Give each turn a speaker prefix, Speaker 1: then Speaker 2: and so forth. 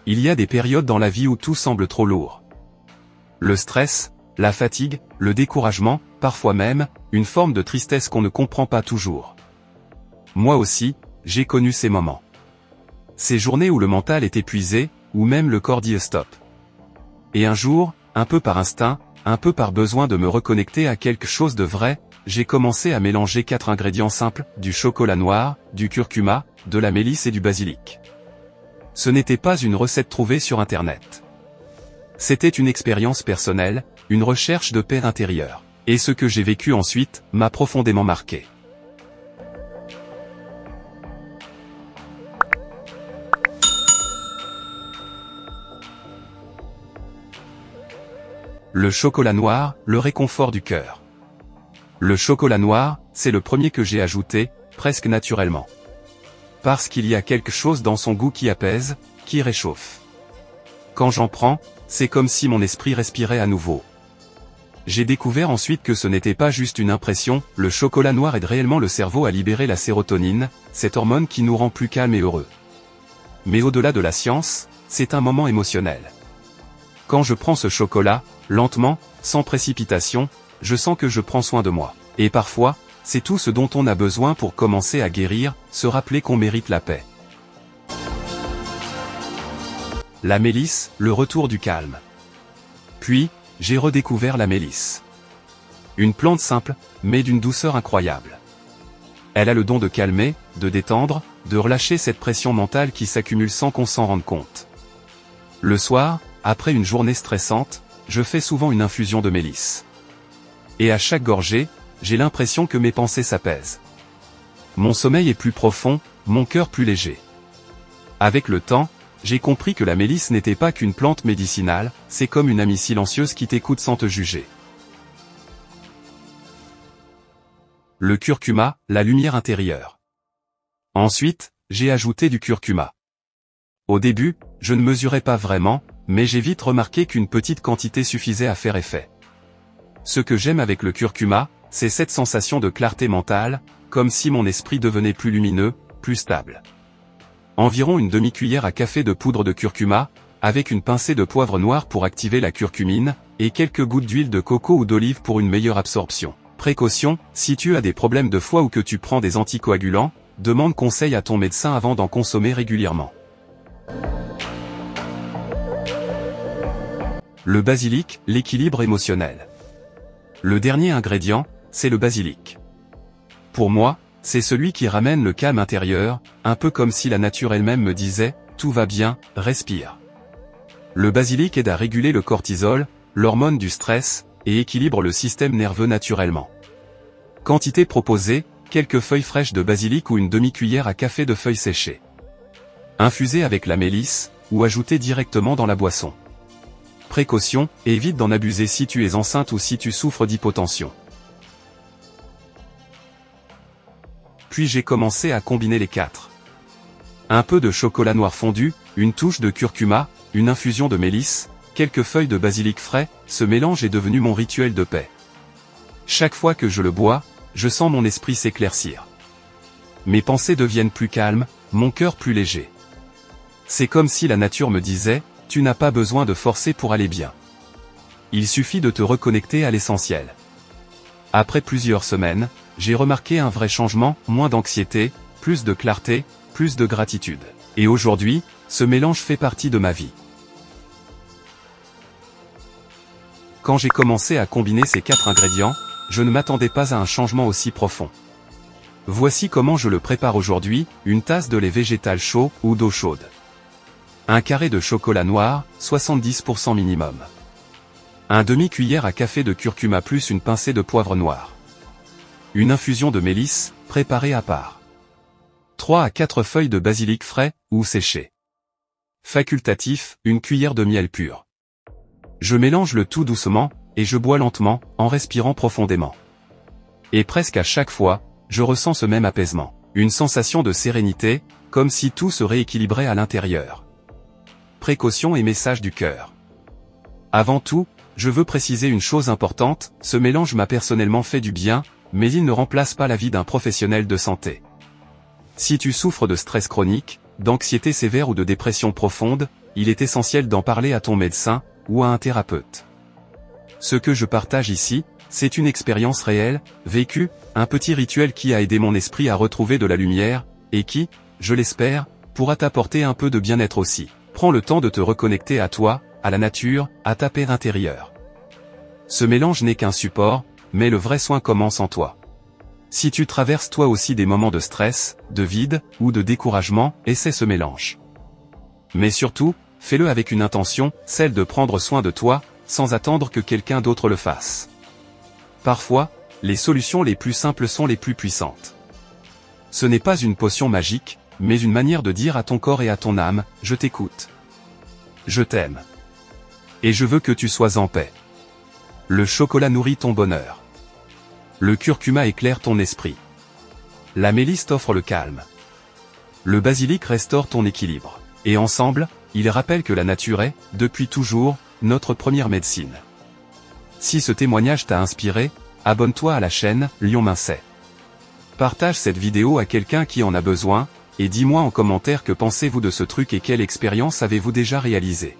Speaker 1: Il y a des périodes dans la vie où tout semble trop lourd. Le stress, la fatigue, le découragement, parfois même, une forme de tristesse qu'on ne comprend pas toujours. Moi aussi, j'ai connu ces moments. Ces journées où le mental est épuisé, où même le corps dit stop. Et un jour, un peu par instinct, un peu par besoin de me reconnecter à quelque chose de vrai, j'ai commencé à mélanger 4 ingrédients simples, du chocolat noir, du curcuma, de la mélisse et du basilic. Ce n'était pas une recette trouvée sur Internet. C'était une expérience personnelle, une recherche de paix intérieure. Et ce que j'ai vécu ensuite, m'a profondément marqué. Le chocolat noir, le réconfort du cœur. Le chocolat noir, c'est le premier que j'ai ajouté, presque naturellement. Parce qu'il y a quelque chose dans son goût qui apaise, qui réchauffe. Quand j'en prends, c'est comme si mon esprit respirait à nouveau. J'ai découvert ensuite que ce n'était pas juste une impression, le chocolat noir aide réellement le cerveau à libérer la sérotonine, cette hormone qui nous rend plus calmes et heureux. Mais au-delà de la science, c'est un moment émotionnel. Quand je prends ce chocolat, lentement, sans précipitation, je sens que je prends soin de moi. Et parfois, c'est tout ce dont on a besoin pour commencer à guérir, se rappeler qu'on mérite la paix. La mélisse, le retour du calme. Puis, j'ai redécouvert la mélisse. Une plante simple, mais d'une douceur incroyable. Elle a le don de calmer, de détendre, de relâcher cette pression mentale qui s'accumule sans qu'on s'en rende compte. Le soir, après une journée stressante, je fais souvent une infusion de mélisse. Et à chaque gorgée, j'ai l'impression que mes pensées s'apaisent. Mon sommeil est plus profond, mon cœur plus léger. Avec le temps, j'ai compris que la mélisse n'était pas qu'une plante médicinale, c'est comme une amie silencieuse qui t'écoute sans te juger. Le curcuma, la lumière intérieure. Ensuite, j'ai ajouté du curcuma. Au début, je ne mesurais pas vraiment, mais j'ai vite remarqué qu'une petite quantité suffisait à faire effet. Ce que j'aime avec le curcuma, c'est cette sensation de clarté mentale, comme si mon esprit devenait plus lumineux, plus stable. Environ une demi-cuillère à café de poudre de curcuma, avec une pincée de poivre noir pour activer la curcumine, et quelques gouttes d'huile de coco ou d'olive pour une meilleure absorption. Précaution, si tu as des problèmes de foie ou que tu prends des anticoagulants, demande conseil à ton médecin avant d'en consommer régulièrement. Le basilic, l'équilibre émotionnel. Le dernier ingrédient, c'est le basilic. Pour moi, c'est celui qui ramène le calme intérieur, un peu comme si la nature elle-même me disait « Tout va bien, respire ». Le basilic aide à réguler le cortisol, l'hormone du stress, et équilibre le système nerveux naturellement. Quantité proposée, quelques feuilles fraîches de basilic ou une demi-cuillère à café de feuilles séchées. Infusez avec la mélisse, ou ajoutez directement dans la boisson. Précaution, évite d'en abuser si tu es enceinte ou si tu souffres d'hypotension. Puis j'ai commencé à combiner les 4. Un peu de chocolat noir fondu, une touche de curcuma, une infusion de mélisse, quelques feuilles de basilic frais, ce mélange est devenu mon rituel de paix. Chaque fois que je le bois, je sens mon esprit s'éclaircir. Mes pensées deviennent plus calmes, mon cœur plus léger. C'est comme si la nature me disait, tu n'as pas besoin de forcer pour aller bien. Il suffit de te reconnecter à l'essentiel. Après plusieurs semaines, j'ai remarqué un vrai changement, moins d'anxiété, plus de clarté, plus de gratitude. Et aujourd'hui, ce mélange fait partie de ma vie. Quand j'ai commencé à combiner ces 4 ingrédients, je ne m'attendais pas à un changement aussi profond. Voici comment je le prépare aujourd'hui, une tasse de lait végétal chaud ou d'eau chaude. Un carré de chocolat noir, 70% minimum. Un demi-cuillère à café de curcuma plus une pincée de poivre noir. Une infusion de mélisse, préparée à part. 3 à 4 feuilles de basilic frais, ou séchées. Facultatif, une cuillère de miel pur. Je mélange le tout doucement, et je bois lentement, en respirant profondément. Et presque à chaque fois, je ressens ce même apaisement. Une sensation de sérénité, comme si tout se rééquilibrait à l'intérieur. Précaution et message du cœur. Avant tout, je veux préciser une chose importante, ce mélange m'a personnellement fait du bien, mais il ne remplace pas l'avis d'un professionnel de santé. Si tu souffres de stress chronique, d'anxiété sévère ou de dépression profonde, il est essentiel d'en parler à ton médecin, ou à un thérapeute. Ce que je partage ici, c'est une expérience réelle, vécue, un petit rituel qui a aidé mon esprit à retrouver de la lumière, et qui, je l'espère, pourra t'apporter un peu de bien-être aussi. Prends le temps de te reconnecter à toi, à la nature, à ta paix intérieure. Ce mélange n'est qu'un support, mais le vrai soin commence en toi. Si tu traverses toi aussi des moments de stress, de vide, ou de découragement, essaie ce mélange. Mais surtout, fais-le avec une intention, celle de prendre soin de toi, sans attendre que quelqu'un d'autre le fasse. Parfois, les solutions les plus simples sont les plus puissantes. Ce n'est pas une potion magique, mais une manière de dire à ton corps et à ton âme, je t'écoute. Je t'aime. Et je veux que tu sois en paix. Le chocolat nourrit ton bonheur. Le curcuma éclaire ton esprit. La mélisse t'offre le calme. Le basilic restaure ton équilibre. Et ensemble, ils rappellent que la nature est, depuis toujours, notre première médecine. Si ce témoignage t'a inspiré, abonne-toi à la chaîne Lion Mincet. Partage cette vidéo à quelqu'un qui en a besoin, et dis-moi en commentaire que pensez-vous de ce truc et quelle expérience avez-vous déjà réalisée.